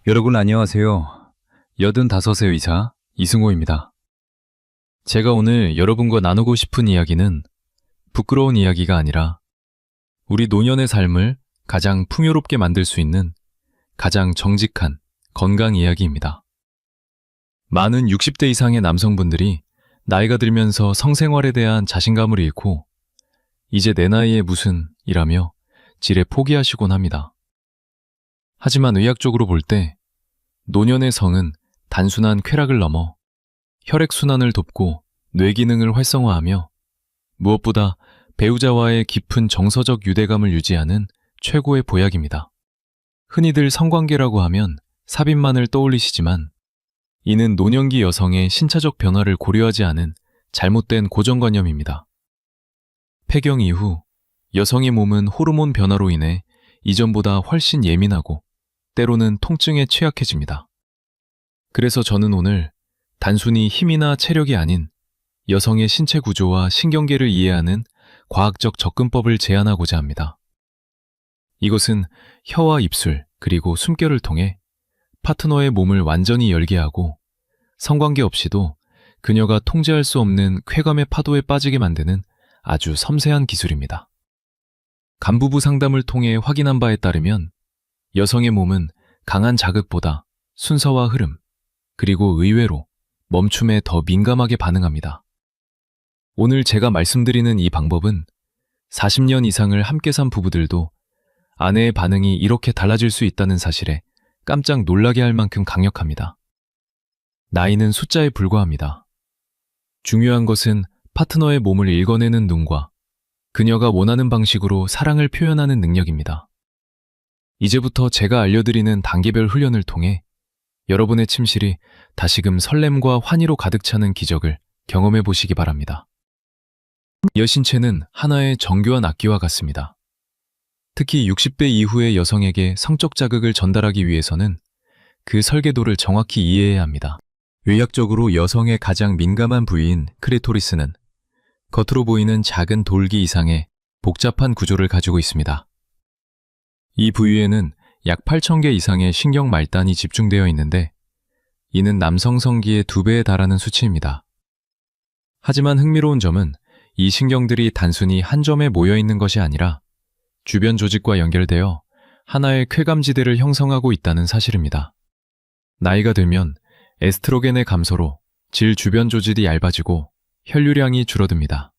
여러분 안녕하세요. 85세 의사 이승호입니다. 제가 오늘 여러분과 나누고 싶은 이야기는 부끄러운 이야기가 아니라 우리 노년의 삶을 가장 풍요롭게 만들 수 있는 가장 정직한 건강 이야기입니다. 많은 60대 이상의 남성분들이 나이가 들면서 성생활에 대한 자신감을 잃고 이제 내 나이에 무슨 이라며 지레 포기하시곤 합니다. 하지만 의학적으로 볼 때 노년의 성은 단순한 쾌락을 넘어 혈액순환을 돕고 뇌기능을 활성화하며 무엇보다 배우자와의 깊은 정서적 유대감을 유지하는 최고의 보약입니다. 흔히들 성관계라고 하면 삽입만을 떠올리시지만 이는 노년기 여성의 신체적 변화를 고려하지 않은 잘못된 고정관념입니다. 폐경 이후 여성의 몸은 호르몬 변화로 인해 이전보다 훨씬 예민하고 때로는 통증에 취약해집니다. 그래서 저는 오늘 단순히 힘이나 체력이 아닌 여성의 신체 구조와 신경계를 이해하는 과학적 접근법을 제안하고자 합니다. 이것은 혀와 입술 그리고 숨결을 통해 파트너의 몸을 완전히 열게 하고 성관계 없이도 그녀가 통제할 수 없는 쾌감의 파도에 빠지게 만드는 아주 섬세한 기술입니다. 간부부 상담을 통해 확인한 바에 따르면 여성의 몸은 강한 자극보다 순서와 흐름, 그리고 의외로 멈춤에 더 민감하게 반응합니다. 오늘 제가 말씀드리는 이 방법은 40년 이상을 함께 산 부부들도 아내의 반응이 이렇게 달라질 수 있다는 사실에 깜짝 놀라게 할 만큼 강력합니다. 나이는 숫자에 불과합니다. 중요한 것은 파트너의 몸을 읽어내는 눈과 그녀가 원하는 방식으로 사랑을 표현하는 능력입니다. 이제부터 제가 알려드리는 단계별 훈련을 통해 여러분의 침실이 다시금 설렘과 환희로 가득 차는 기적을 경험해 보시기 바랍니다. 여신체는 하나의 정교한 악기와 같습니다. 특히 60대 이후의 여성에게 성적 자극을 전달하기 위해서는 그 설계도를 정확히 이해해야 합니다. 의학적으로 여성의 가장 민감한 부위인 클리토리스는 겉으로 보이는 작은 돌기 이상의 복잡한 구조를 가지고 있습니다. 이 부위에는 약 8,000개 이상의 신경 말단이 집중되어 있는데 이는 남성 성기의 2배에 달하는 수치입니다. 하지만 흥미로운 점은 이 신경들이 단순히 한 점에 모여 있는 것이 아니라 주변 조직과 연결되어 하나의 쾌감지대를 형성하고 있다는 사실입니다. 나이가 들면 에스트로겐의 감소로 질 주변 조직이 얇아지고 혈류량이 줄어듭니다.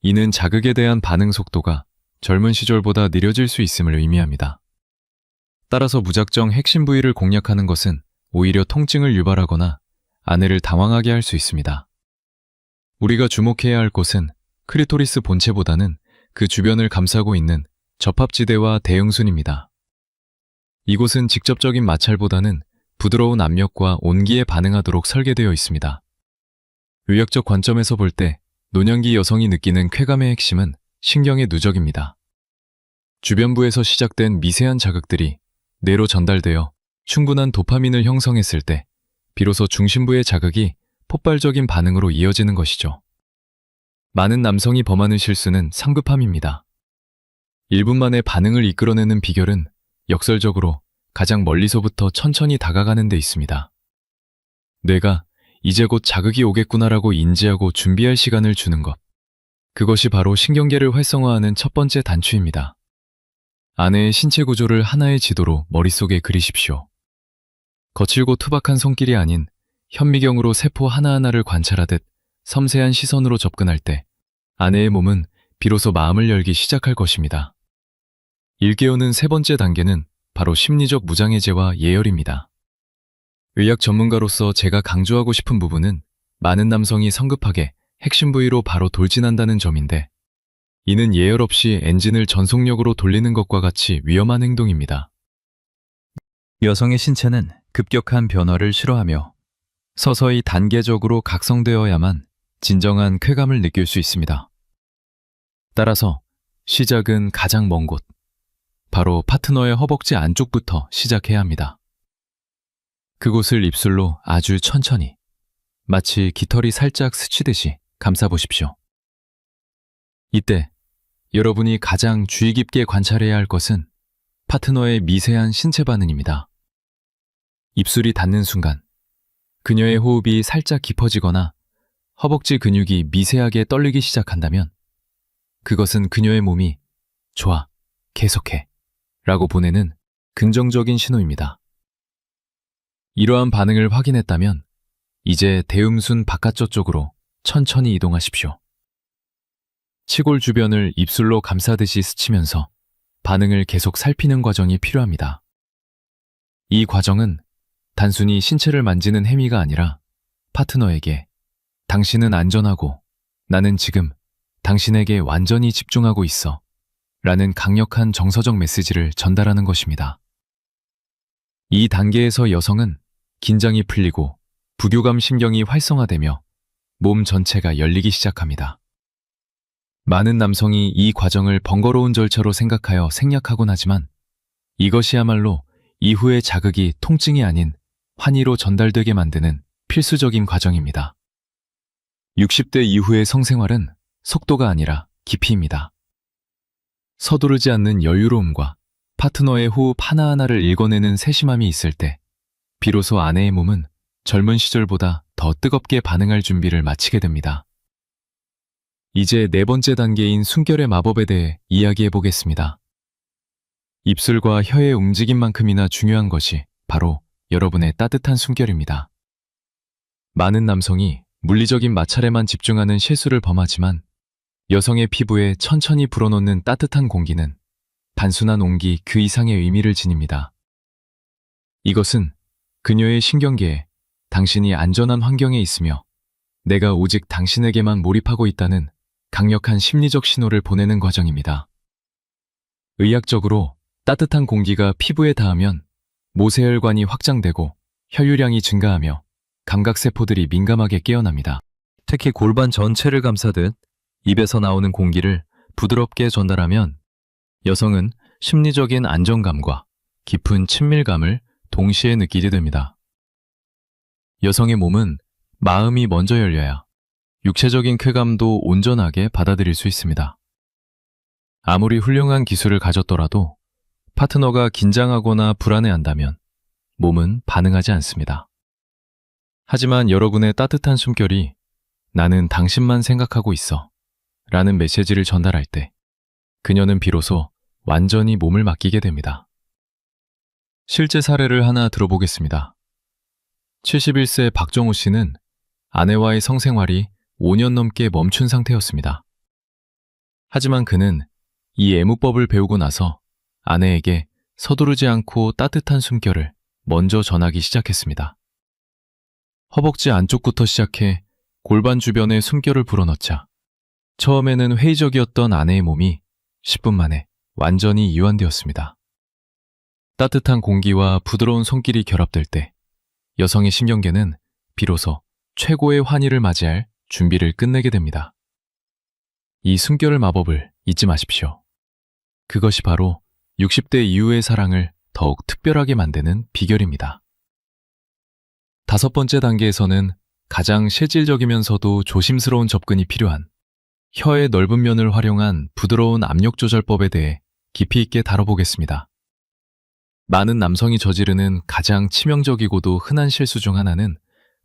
이는 자극에 대한 반응 속도가 젊은 시절보다 느려질 수 있음을 의미합니다. 따라서 무작정 핵심 부위를 공략하는 것은 오히려 통증을 유발하거나 아내를 당황하게 할 수 있습니다. 우리가 주목해야 할 곳은 클리토리스 본체보다는 그 주변을 감싸고 있는 접합지대와 대형순입니다. 이곳은 직접적인 마찰보다는 부드러운 압력과 온기에 반응하도록 설계되어 있습니다. 의학적 관점에서 볼 때 노년기 여성이 느끼는 쾌감의 핵심은 신경의 누적입니다. 주변부에서 시작된 미세한 자극들이 뇌로 전달되어 충분한 도파민을 형성했을 때 비로소 중심부의 자극이 폭발적인 반응으로 이어지는 것이죠. 많은 남성이 범하는 실수는 성급함입니다. 1분 만에 반응을 이끌어내는 비결은 역설적으로 가장 멀리서부터 천천히 다가가는 데 있습니다. 뇌가 이제 곧 자극이 오겠구나라고 인지하고 준비할 시간을 주는 것. 그것이 바로 신경계를 활성화하는 첫 번째 단추입니다. 아내의 신체 구조를 하나의 지도로 머릿속에 그리십시오. 거칠고 투박한 손길이 아닌 현미경으로 세포 하나하나를 관찰하듯 섬세한 시선으로 접근할 때 아내의 몸은 비로소 마음을 열기 시작할 것입니다. 일깨우는 세 번째 단계는 바로 심리적 무장해제와 예열입니다. 의학 전문가로서 제가 강조하고 싶은 부분은 많은 남성이 성급하게 핵심 부위로 바로 돌진한다는 점인데 이는 예열 없이 엔진을 전속력으로 돌리는 것과 같이 위험한 행동입니다. 여성의 신체는 급격한 변화를 싫어하며 서서히 단계적으로 각성되어야만 진정한 쾌감을 느낄 수 있습니다. 따라서 시작은 가장 먼 곳, 바로 파트너의 허벅지 안쪽부터 시작해야 합니다. 그곳을 입술로 아주 천천히, 마치 깃털이 살짝 스치듯이 감싸보십시오. 이때 여러분이 가장 주의 깊게 관찰해야 할 것은 파트너의 미세한 신체 반응입니다. 입술이 닿는 순간 그녀의 호흡이 살짝 깊어지거나 허벅지 근육이 미세하게 떨리기 시작한다면 그것은 그녀의 몸이 좋아, 계속해 라고 보내는 긍정적인 신호입니다. 이러한 반응을 확인했다면 이제 대음순 바깥쪽 쪽으로 천천히 이동하십시오. 치골 주변을 입술로 감싸듯이 스치면서 반응을 계속 살피는 과정이 필요합니다. 이 과정은 단순히 신체를 만지는 행위가 아니라 파트너에게 당신은 안전하고 나는 지금 당신에게 완전히 집중하고 있어 라는 강력한 정서적 메시지를 전달하는 것입니다. 이 단계에서 여성은 긴장이 풀리고 부교감 신경이 활성화되며 몸 전체가 열리기 시작합니다. 많은 남성이 이 과정을 번거로운 절차로 생각하여 생략하곤 하지만 이것이야말로 이후의 자극이 통증이 아닌 환희로 전달되게 만드는 필수적인 과정입니다. 60대 이후의 성생활은 속도가 아니라 깊이입니다. 서두르지 않는 여유로움과 파트너의 호흡 하나하나를 읽어내는 세심함이 있을 때 비로소 아내의 몸은 젊은 시절보다 더 뜨겁게 반응할 준비를 마치게 됩니다. 이제 네 번째 단계인 숨결의 마법에 대해 이야기해 보겠습니다. 입술과 혀의 움직임만큼이나 중요한 것이 바로 여러분의 따뜻한 숨결입니다. 많은 남성이 물리적인 마찰에만 집중하는 실수를 범하지만 여성의 피부에 천천히 불어넣는 따뜻한 공기는 단순한 온기 그 이상의 의미를 지닙니다. 이것은 그녀의 신경계에 당신이 안전한 환경에 있으며 내가 오직 당신에게만 몰입하고 있다는 강력한 심리적 신호를 보내는 과정입니다. 의학적으로 따뜻한 공기가 피부에 닿으면 모세혈관이 확장되고 혈류량이 증가하며 감각세포들이 민감하게 깨어납니다. 특히 골반 전체를 감싸듯 입에서 나오는 공기를 부드럽게 전달하면 여성은 심리적인 안정감과 깊은 친밀감을 동시에 느끼게 됩니다. 여성의 몸은 마음이 먼저 열려야 육체적인 쾌감도 온전하게 받아들일 수 있습니다. 아무리 훌륭한 기술을 가졌더라도 파트너가 긴장하거나 불안해한다면 몸은 반응하지 않습니다. 하지만 여러분의 따뜻한 숨결이 나는 당신만 생각하고 있어 라는 메시지를 전달할 때 그녀는 비로소 완전히 몸을 맡기게 됩니다. 실제 사례를 하나 들어보겠습니다. 71세 박정우 씨는 아내와의 성생활이 5년 넘게 멈춘 상태였습니다. 하지만 그는 이 애무법을 배우고 나서 아내에게 서두르지 않고 따뜻한 숨결을 먼저 전하기 시작했습니다. 허벅지 안쪽부터 시작해 골반 주변에 숨결을 불어넣자 처음에는 회의적이었던 아내의 몸이 10분 만에 완전히 이완되었습니다. 따뜻한 공기와 부드러운 손길이 결합될 때 여성의 신경계는 비로소 최고의 환희를 맞이할 준비를 끝내게 됩니다. 이 숨결의 마법을 잊지 마십시오. 그것이 바로 60대 이후의 사랑을 더욱 특별하게 만드는 비결입니다. 다섯 번째 단계에서는 가장 실질적이면서도 조심스러운 접근이 필요한 혀의 넓은 면을 활용한 부드러운 압력 조절법에 대해 깊이 있게 다뤄보겠습니다. 많은 남성이 저지르는 가장 치명적이고도 흔한 실수 중 하나는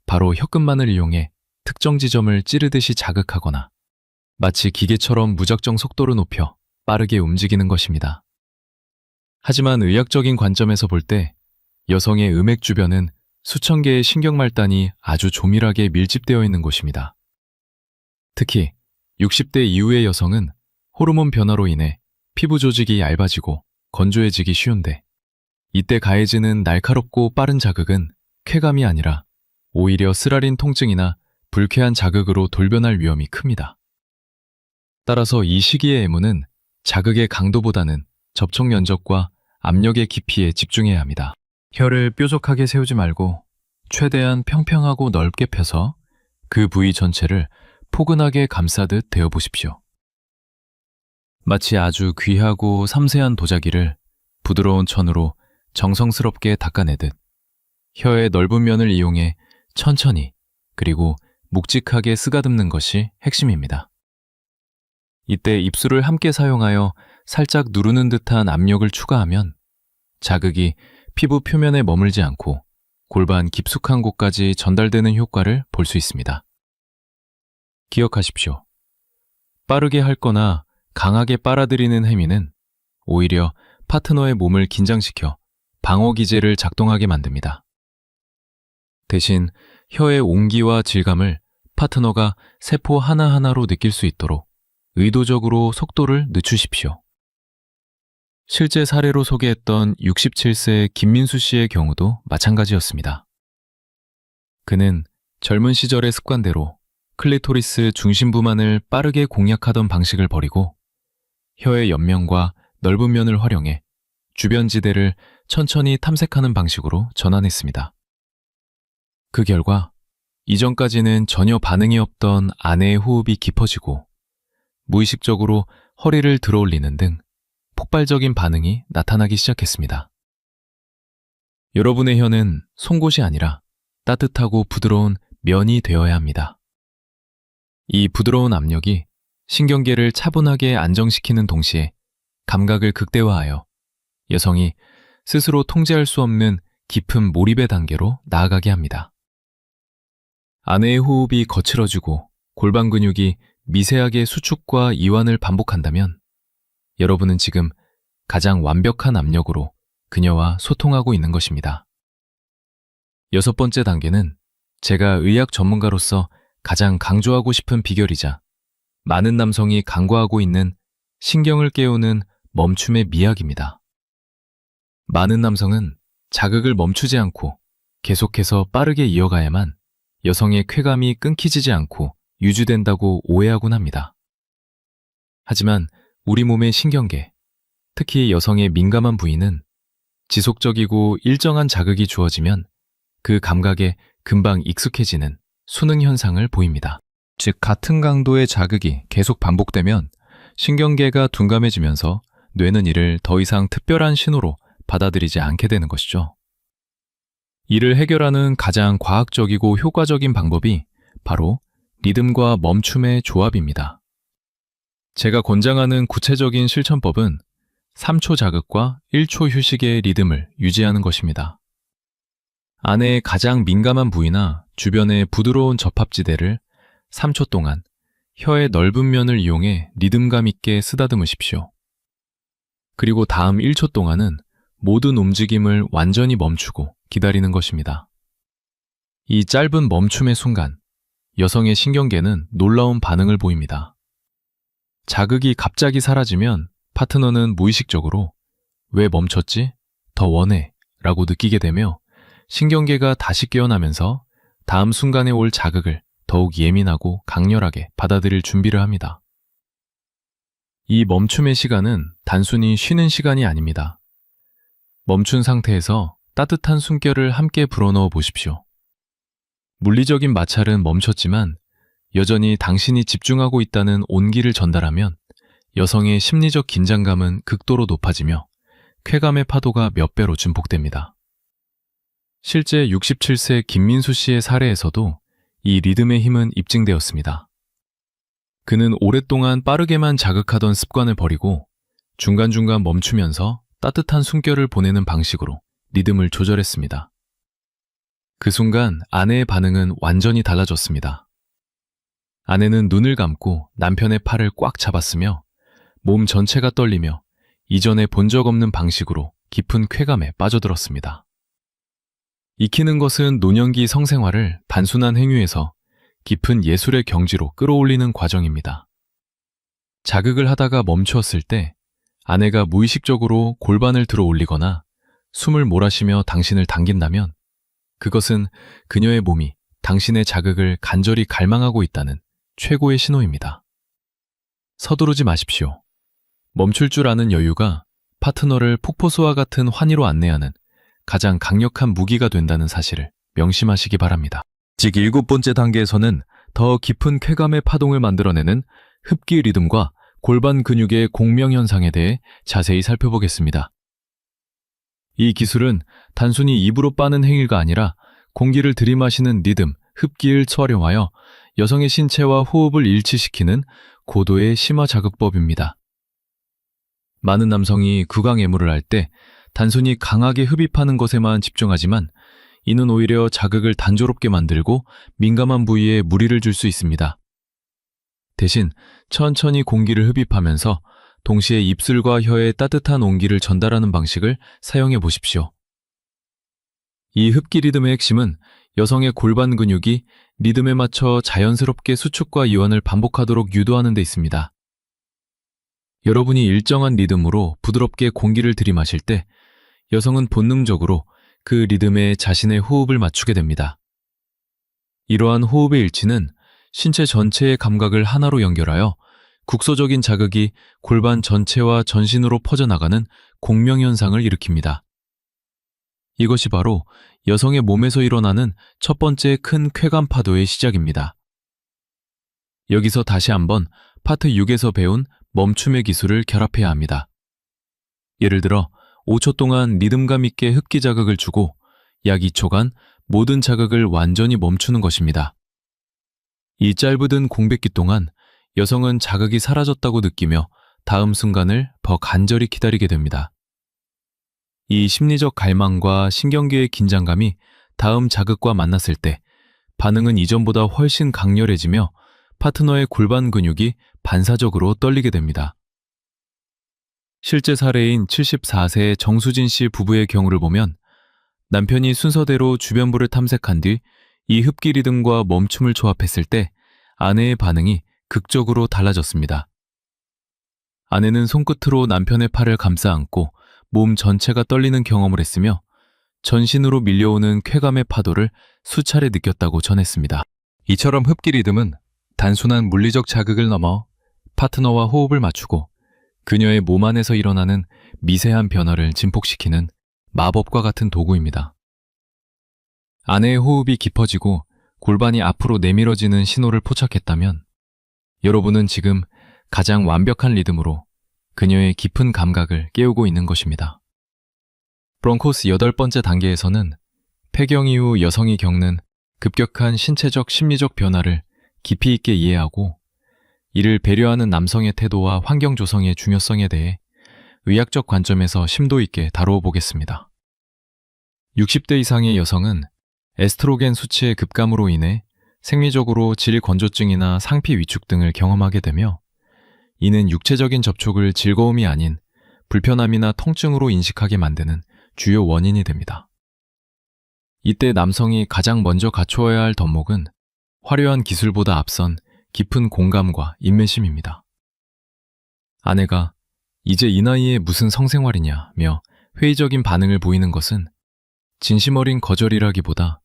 바로 혀끝만을 이용해 특정 지점을 찌르듯이 자극하거나 마치 기계처럼 무작정 속도를 높여 빠르게 움직이는 것입니다. 하지만 의학적인 관점에서 볼 때 여성의 음액 주변은 수천 개의 신경말단이 아주 조밀하게 밀집되어 있는 곳입니다. 특히 60대 이후의 여성은 호르몬 변화로 인해 피부 조직이 얇아지고 건조해지기 쉬운데 이때 가해지는 날카롭고 빠른 자극은 쾌감이 아니라 오히려 쓰라린 통증이나 불쾌한 자극으로 돌변할 위험이 큽니다. 따라서 이 시기의 애무는 자극의 강도보다는 접촉 면적과 압력의 깊이에 집중해야 합니다. 혀를 뾰족하게 세우지 말고 최대한 평평하고 넓게 펴서 그 부위 전체를 포근하게 감싸듯 대어보십시오. 마치 아주 귀하고 섬세한 도자기를 부드러운 천으로 정성스럽게 닦아내듯 혀의 넓은 면을 이용해 천천히 그리고 묵직하게 쓰다듬는 것이 핵심입니다. 이때 입술을 함께 사용하여 살짝 누르는 듯한 압력을 추가하면 자극이 피부 표면에 머물지 않고 골반 깊숙한 곳까지 전달되는 효과를 볼 수 있습니다. 기억하십시오. 빠르게 핥거나 강하게 빨아들이는 행위는 오히려 파트너의 몸을 긴장시켜 방어 기제를 작동하게 만듭니다. 대신 혀의 온기와 질감을 파트너가 세포 하나하나로 느낄 수 있도록 의도적으로 속도를 늦추십시오. 실제 사례로 소개했던 67세 김민수 씨의 경우도 마찬가지였습니다. 그는 젊은 시절의 습관대로 클리토리스 중심부만을 빠르게 공략하던 방식을 버리고 혀의 옆면과 넓은 면을 활용해 주변 지대를 천천히 탐색하는 방식으로 전환했습니다. 그 결과 이전까지는 전혀 반응이 없던 아내의 호흡이 깊어지고 무의식적으로 허리를 들어올리는 등 폭발적인 반응이 나타나기 시작했습니다. 여러분의 혀는 송곳이 아니라 따뜻하고 부드러운 면이 되어야 합니다. 이 부드러운 압력이 신경계를 차분하게 안정시키는 동시에 감각을 극대화하여 여성이 스스로 통제할 수 없는 깊은 몰입의 단계로 나아가게 합니다. 아내의 호흡이 거칠어지고 골반 근육이 미세하게 수축과 이완을 반복한다면 여러분은 지금 가장 완벽한 압력으로 그녀와 소통하고 있는 것입니다. 6번째 단계는 제가 의학 전문가로서 가장 강조하고 싶은 비결이자 많은 남성이 간과하고 있는 신경을 깨우는 멈춤의 미학입니다. 많은 남성은 자극을 멈추지 않고 계속해서 빠르게 이어가야만 여성의 쾌감이 끊기지 않고 유지된다고 오해하곤 합니다. 하지만 우리 몸의 신경계, 특히 여성의 민감한 부위는 지속적이고 일정한 자극이 주어지면 그 감각에 금방 익숙해지는 수능 현상을 보입니다. 즉, 같은 강도의 자극이 계속 반복되면 신경계가 둔감해지면서 뇌는 이를 더 이상 특별한 신호로 받아들이지 않게 되는 것이죠. 이를 해결하는 가장 과학적이고 효과적인 방법이 바로 리듬과 멈춤의 조합입니다. 제가 권장하는 구체적인 실천법은 3초 자극과 1초 휴식의 리듬을 유지하는 것입니다. 아내의 가장 민감한 부위나 주변의 부드러운 접합지대를 3초 동안 혀의 넓은 면을 이용해 리듬감 있게 쓰다듬으십시오. 그리고 다음 1초 동안은 모든 움직임을 완전히 멈추고 기다리는 것입니다. 이 짧은 멈춤의 순간, 여성의 신경계는 놀라운 반응을 보입니다. 자극이 갑자기 사라지면 파트너는 무의식적으로 왜 멈췄지? 더 원해 라고 느끼게 되며 신경계가 다시 깨어나면서 다음 순간에 올 자극을 더욱 예민하고 강렬하게 받아들일 준비를 합니다. 이 멈춤의 시간은 단순히 쉬는 시간이 아닙니다. 멈춘 상태에서 따뜻한 숨결을 함께 불어넣어 보십시오. 물리적인 마찰은 멈췄지만 여전히 당신이 집중하고 있다는 온기를 전달하면 여성의 심리적 긴장감은 극도로 높아지며 쾌감의 파도가 몇 배로 증폭됩니다. 실제 67세 김민수 씨의 사례에서도 이 리듬의 힘은 입증되었습니다. 그는 오랫동안 빠르게만 자극하던 습관을 버리고 중간중간 멈추면서 따뜻한 숨결을 보내는 방식으로 리듬을 조절했습니다. 그 순간 아내의 반응은 완전히 달라졌습니다. 아내는 눈을 감고 남편의 팔을 꽉 잡았으며 몸 전체가 떨리며 이전에 본 적 없는 방식으로 깊은 쾌감에 빠져들었습니다. 익히는 것은 노년기 성생활을 단순한 행위에서 깊은 예술의 경지로 끌어올리는 과정입니다. 자극을 하다가 멈추었을 때 아내가 무의식적으로 골반을 들어 올리거나 숨을 몰아쉬며 당신을 당긴다면 그것은 그녀의 몸이 당신의 자극을 간절히 갈망하고 있다는 최고의 신호입니다. 서두르지 마십시오. 멈출 줄 아는 여유가 파트너를 폭포수와 같은 환희로 안내하는 가장 강력한 무기가 된다는 사실을 명심하시기 바랍니다. 즉 7번째 단계에서는 더 깊은 쾌감의 파동을 만들어내는 흡기 리듬과 골반 근육의 공명 현상에 대해 자세히 살펴보겠습니다. 이 기술은 단순히 입으로 빠는 행위가 아니라 공기를 들이마시는 리듬, 흡기를 활용하여 여성의 신체와 호흡을 일치시키는 고도의 심화 자극법입니다. 많은 남성이 구강애무를 할 때 단순히 강하게 흡입하는 것에만 집중하지만 이는 오히려 자극을 단조롭게 만들고 민감한 부위에 무리를 줄 수 있습니다. 대신 천천히 공기를 흡입하면서 동시에 입술과 혀에 따뜻한 온기를 전달하는 방식을 사용해 보십시오. 이 흡기 리듬의 핵심은 여성의 골반 근육이 리듬에 맞춰 자연스럽게 수축과 이완을 반복하도록 유도하는 데 있습니다. 여러분이 일정한 리듬으로 부드럽게 공기를 들이마실 때 여성은 본능적으로 그 리듬에 자신의 호흡을 맞추게 됩니다. 이러한 호흡의 일치는 신체 전체의 감각을 하나로 연결하여 국소적인 자극이 골반 전체와 전신으로 퍼져나가는 공명현상을 일으킵니다. 이것이 바로 여성의 몸에서 일어나는 첫 번째 큰 쾌감 파도의 시작입니다. 여기서 다시 한번 파트 6에서 배운 멈춤의 기술을 결합해야 합니다. 예를 들어 5초 동안 리듬감 있게 흡기 자극을 주고 약 2초간 모든 자극을 완전히 멈추는 것입니다. 이 짧은 공백기 동안 여성은 자극이 사라졌다고 느끼며 다음 순간을 더 간절히 기다리게 됩니다. 이 심리적 갈망과 신경계의 긴장감이 다음 자극과 만났을 때 반응은 이전보다 훨씬 강렬해지며 파트너의 골반 근육이 반사적으로 떨리게 됩니다. 실제 사례인 74세 정수진 씨 부부의 경우를 보면 남편이 순서대로 주변부를 탐색한 뒤 이 흡기 리듬과 멈춤을 조합했을 때 아내의 반응이 극적으로 달라졌습니다. 아내는 손끝으로 남편의 팔을 감싸 안고 몸 전체가 떨리는 경험을 했으며 전신으로 밀려오는 쾌감의 파도를 수차례 느꼈다고 전했습니다. 이처럼 흡기 리듬은 단순한 물리적 자극을 넘어 파트너와 호흡을 맞추고 그녀의 몸 안에서 일어나는 미세한 변화를 증폭시키는 마법과 같은 도구입니다. 아내의 호흡이 깊어지고 골반이 앞으로 내밀어지는 신호를 포착했다면 여러분은 지금 가장 완벽한 리듬으로 그녀의 깊은 감각을 깨우고 있는 것입니다. 브론코스 8번째 단계에서는 폐경 이후 여성이 겪는 급격한 신체적 심리적 변화를 깊이 있게 이해하고 이를 배려하는 남성의 태도와 환경 조성의 중요성에 대해 의학적 관점에서 심도 있게 다루어 보겠습니다. 60대 이상의 여성은 에스트로겐 수치의 급감으로 인해 생리적으로 질 건조증이나 상피 위축 등을 경험하게 되며 이는 육체적인 접촉을 즐거움이 아닌 불편함이나 통증으로 인식하게 만드는 주요 원인이 됩니다. 이때 남성이 가장 먼저 갖추어야 할 덕목은 화려한 기술보다 앞선 깊은 공감과 인내심입니다. 아내가 이제 이 나이에 무슨 성생활이냐며 회의적인 반응을 보이는 것은 진심 어린 거절이라기보다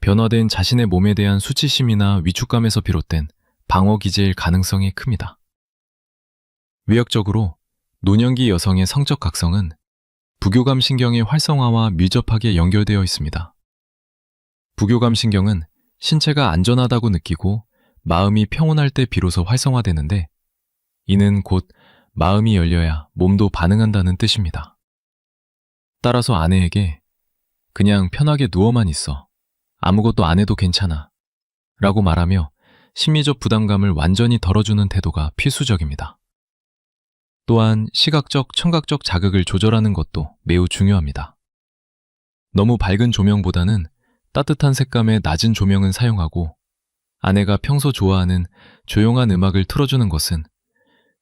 변화된 자신의 몸에 대한 수치심이나 위축감에서 비롯된 방어 기제일 가능성이 큽니다. 의학적으로 노년기 여성의 성적 각성은 부교감 신경의 활성화와 밀접하게 연결되어 있습니다. 부교감 신경은 신체가 안전하다고 느끼고 마음이 평온할 때 비로소 활성화되는데 이는 곧 마음이 열려야 몸도 반응한다는 뜻입니다. 따라서 아내에게 그냥 편하게 누워만 있어. 아무것도 안 해도 괜찮아. 라고 말하며 심리적 부담감을 완전히 덜어주는 태도가 필수적입니다. 또한 시각적, 청각적 자극을 조절하는 것도 매우 중요합니다. 너무 밝은 조명보다는 따뜻한 색감의 낮은 조명은 사용하고 아내가 평소 좋아하는 조용한 음악을 틀어주는 것은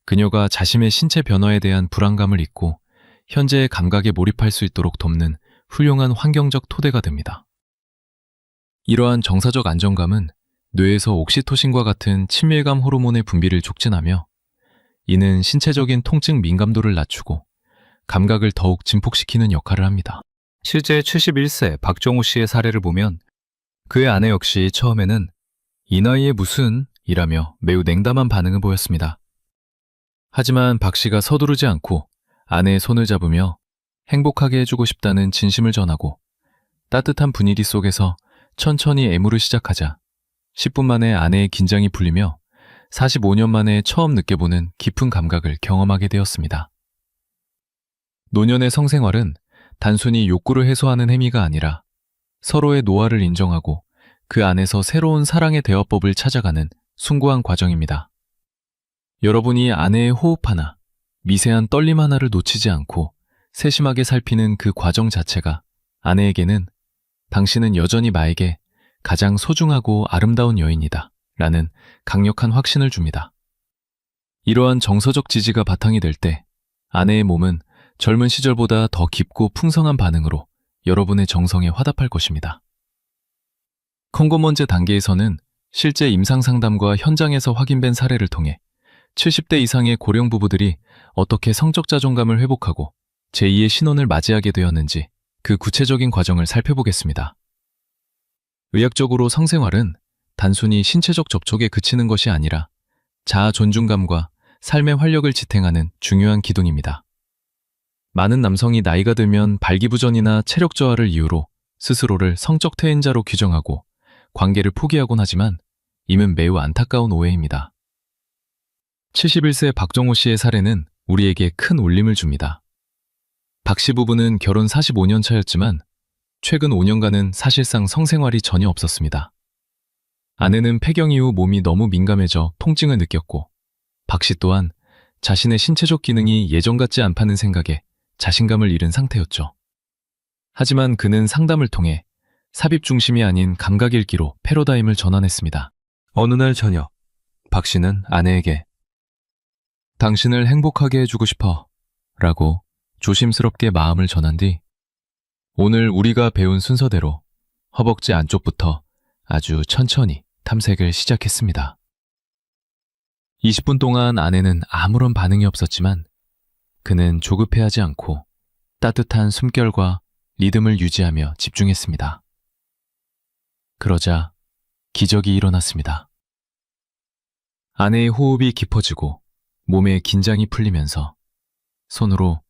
그녀가 자신의 신체 변화에 대한 불안감을 잊고 현재의 감각에 몰입할 수 있도록 돕는 훌륭한 환경적 토대가 됩니다. 이러한 정사적 안정감은 뇌에서 옥시토신과 같은 친밀감 호르몬의 분비를 촉진하며 이는 신체적인 통증 민감도를 낮추고 감각을 더욱 증폭시키는 역할을 합니다. 실제 71세 박정우 씨의 사례를 보면 그의 아내 역시 처음에는 이 나이에 무슨 이라며 매우 냉담한 반응을 보였습니다. 하지만 박 씨가 서두르지 않고 아내의 손을 잡으며 행복하게 해주고 싶다는 진심을 전하고 따뜻한 분위기 속에서 천천히 애무를 시작하자 10분 만에 아내의 긴장이 풀리며 45년 만에 처음 느껴보는 깊은 감각을 경험하게 되었습니다. 노년의 성생활은 단순히 욕구를 해소하는 행위가 아니라 서로의 노화를 인정하고 그 안에서 새로운 사랑의 대화법을 찾아가는 숭고한 과정입니다. 여러분이 아내의 호흡 하나, 미세한 떨림 하나를 놓치지 않고 세심하게 살피는 그 과정 자체가 아내에게는 당신은 여전히 나에게 가장 소중하고 아름다운 여인이다 라는 강력한 확신을 줍니다. 이러한 정서적 지지가 바탕이 될 때 아내의 몸은 젊은 시절보다 더 깊고 풍성한 반응으로 여러분의 정성에 화답할 것입니다. 콩고먼제 단계에서는 실제 임상 상담과 현장에서 확인된 사례를 통해 70대 이상의 고령 부부들이 어떻게 성적 자존감을 회복하고 제2의 신혼을 맞이하게 되었는지 그 구체적인 과정을 살펴보겠습니다. 의학적으로 성생활은 단순히 신체적 접촉에 그치는 것이 아니라 자아 존중감과 삶의 활력을 지탱하는 중요한 기둥입니다. 많은 남성이 나이가 들면 발기부전이나 체력 저하를 이유로 스스로를 성적 퇴행자로 규정하고 관계를 포기하곤 하지만 이는 매우 안타까운 오해입니다. 71세 박정호 씨의 사례는 우리에게 큰 울림을 줍니다. 박 씨 부부는 결혼 45년 차였지만 최근 5년간은 사실상 성생활이 전혀 없었습니다. 아내는 폐경 이후 몸이 너무 민감해져 통증을 느꼈고 박 씨 또한 자신의 신체적 기능이 예전 같지 않다는 생각에 자신감을 잃은 상태였죠. 하지만 그는 상담을 통해 삽입 중심이 아닌 감각 읽기로 패러다임을 전환했습니다. 어느 날 저녁, 박 씨는 아내에게 당신을 행복하게 해주고 싶어 라고 조심스럽게 마음을 전한 뒤 오늘 우리가 배운 순서대로 허벅지 안쪽부터 아주 천천히 탐색을 시작했습니다. 20분 동안 아내는 아무런 반응이 없었지만 그는 조급해하지 않고 따뜻한 숨결과 리듬을 유지하며 집중했습니다. 그러자 기적이 일어났습니다. 아내의 호흡이 깊어지고 몸의 긴장이 풀리면서 손으로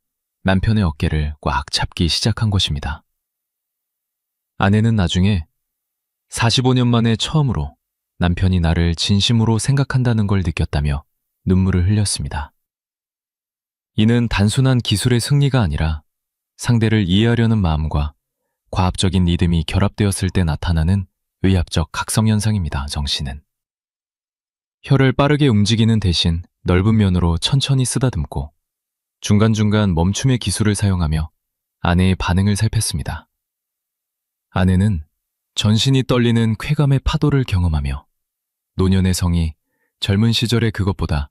남편의 어깨를 꽉 잡기 시작한 것입니다. 아내는 나중에 45년 만에 처음으로 남편이 나를 진심으로 생각한다는 걸 느꼈다며 눈물을 흘렸습니다. 이는 단순한 기술의 승리가 아니라 상대를 이해하려는 마음과 과학적인 리듬이 결합되었을 때 나타나는 의학적 각성현상입니다. 정씨는 혀를 빠르게 움직이는 대신 넓은 면으로 천천히 쓰다듬고 중간중간 멈춤의 기술을 사용하며 아내의 반응을 살폈습니다. 아내는 전신이 떨리는 쾌감의 파도를 경험하며 노년의 성이 젊은 시절의 그것보다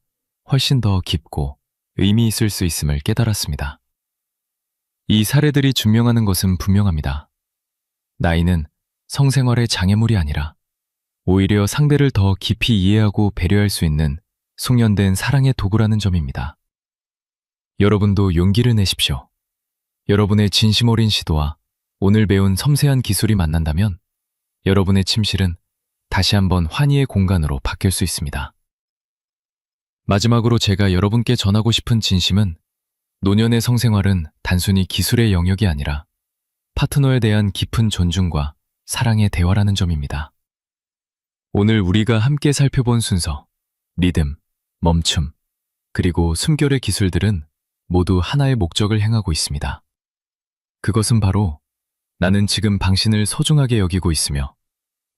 훨씬 더 깊고 의미 있을 수 있음을 깨달았습니다. 이 사례들이 증명하는 것은 분명합니다. 나이는 성생활의 장애물이 아니라 오히려 상대를 더 깊이 이해하고 배려할 수 있는 숙련된 사랑의 도구라는 점입니다. 여러분도 용기를 내십시오. 여러분의 진심 어린 시도와 오늘 배운 섬세한 기술이 만난다면 여러분의 침실은 다시 한번 환희의 공간으로 바뀔 수 있습니다. 마지막으로 제가 여러분께 전하고 싶은 진심은 노년의 성생활은 단순히 기술의 영역이 아니라 파트너에 대한 깊은 존중과 사랑의 대화라는 점입니다. 오늘 우리가 함께 살펴본 순서, 리듬, 멈춤, 그리고 숨결의 기술들은 모두 하나의 목적을 향하고 있습니다. 그것은 바로 나는 지금 당신을 소중하게 여기고 있으며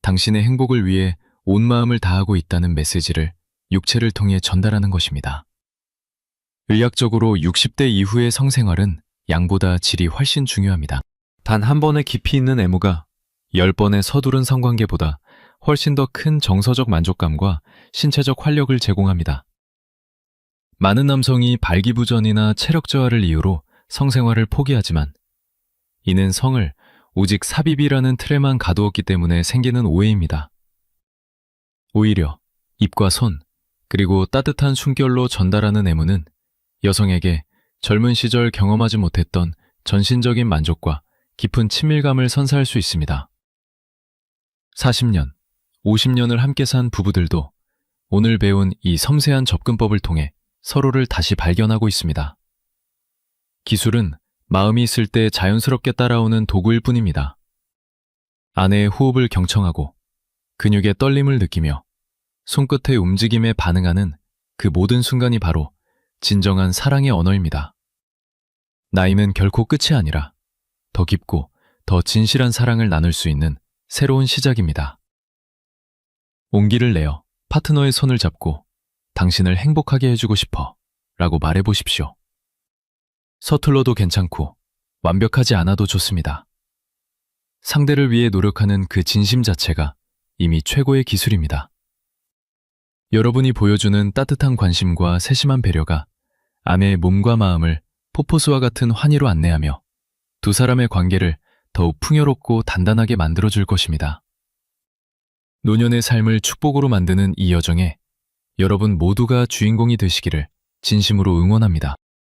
당신의 행복을 위해 온 마음을 다하고 있다는 메시지를 육체를 통해 전달하는 것입니다. 의학적으로 60대 이후의 성생활은 양보다 질이 훨씬 중요합니다. 단 한 번의 깊이 있는 애무가 10번의 서두른 성관계보다 훨씬 더 큰 정서적 만족감과 신체적 활력을 제공합니다. 많은 남성이 발기부전이나 체력 저하를 이유로 성생활을 포기하지만 이는 성을 오직 삽입이라는 틀에만 가두었기 때문에 생기는 오해입니다. 오히려 입과 손, 그리고 따뜻한 숨결로 전달하는 애무는 여성에게 젊은 시절 경험하지 못했던 전신적인 만족과 깊은 친밀감을 선사할 수 있습니다. 40년, 50년을 함께 산 부부들도 오늘 배운 이 섬세한 접근법을 통해 서로를 다시 발견하고 있습니다. 기술은 마음이 있을 때 자연스럽게 따라오는 도구일 뿐입니다. 아내의 호흡을 경청하고 근육의 떨림을 느끼며 손끝의 움직임에 반응하는 그 모든 순간이 바로 진정한 사랑의 언어입니다. 나이는 결코 끝이 아니라 더 깊고 더 진실한 사랑을 나눌 수 있는 새로운 시작입니다. 온기를 내어 파트너의 손을 잡고 당신을 행복하게 해주고 싶어 라고 말해보십시오. 서툴러도 괜찮고 완벽하지 않아도 좋습니다. 상대를 위해 노력하는 그 진심 자체가 이미 최고의 기술입니다. 여러분이 보여주는 따뜻한 관심과 세심한 배려가 아내의 몸과 마음을 포포스와 같은 환희로 안내하며 두 사람의 관계를 더욱 풍요롭고 단단하게 만들어줄 것입니다. 노년의 삶을 축복으로 만드는 이 여정에 여러분 모두가 주인공이 되시기를 진심으로 응원합니다.